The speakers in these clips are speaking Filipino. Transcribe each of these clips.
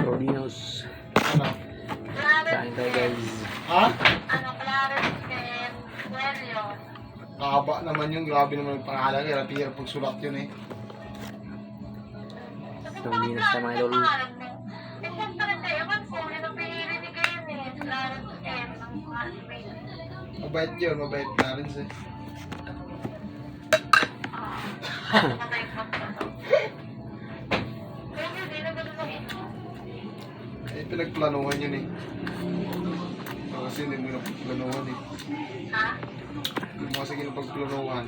Rodinos. Ano? Kain tayo guys. Ha? Ano, Clarence and Quelio. Haba naman yun. Grabe naman yung pangalan. Hirap-hirap pagsulat yun eh. Rodinos tayo mga idol. Eh, siyempre, ewan ko, yun ang pinili ni Gayon eh. Clarence and ang husband. Mabait yun. Mabait na rin siya. Patay ko pa to. Kaya hindi na ganun ang ito. Eh, pinagplanuhan yun eh. Kasi hindi mo napagplanuhan eh. Ha? Hindi mo kasi ginapagplanuhan.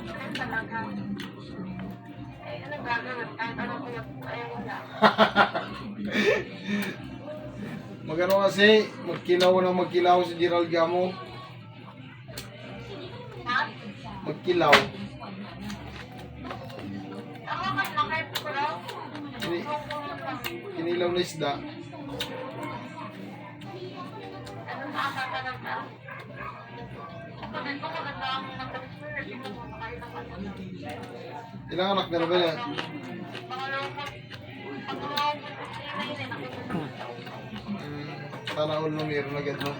Ano talaga? Eh, anong gagawin? Kahit anong ayaw na. Magano kasi, magkilaw si Gerald Gamo. Ha? Magkilaw. Ako mas nakit ko lang. Kinilaw na isda. Anong nakakatanong ka? Ako din ko maganda ang nagkalit ko. Hindi ko makakita ka. Ilang anak na ba niya? Sana all na meron agad no?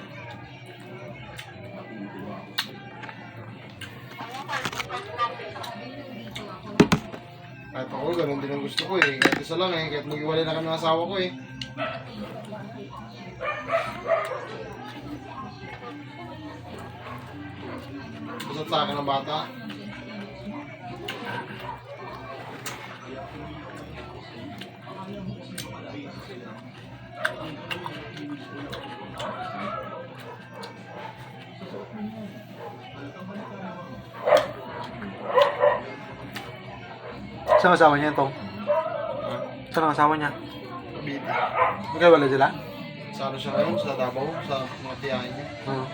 Kahit ako, ganun din ang gusto ko eh. Kahit isa lang eh. Kahit mag-iwalay na kami ng asawa ko eh. Basta sa akin ng bata. Saan ang asawa niya ito? Ha? Saan ang asawa niya? Kabita. Magkaiwala sila? Sa ano siya ngayon? Sa Davao? Sa mga tiyahin niya? Oo.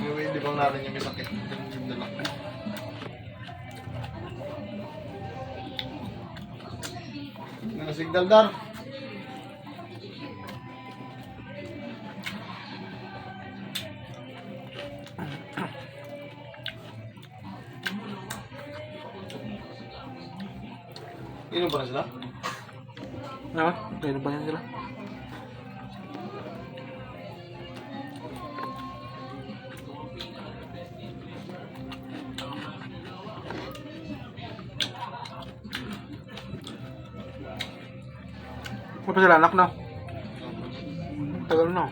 Yung di bang natin yung may sakit? Yung dala. Signal dar. Inom pa na sila? Ano? Kailan ba yan sila? Ano pa sila anak na? Tagal na.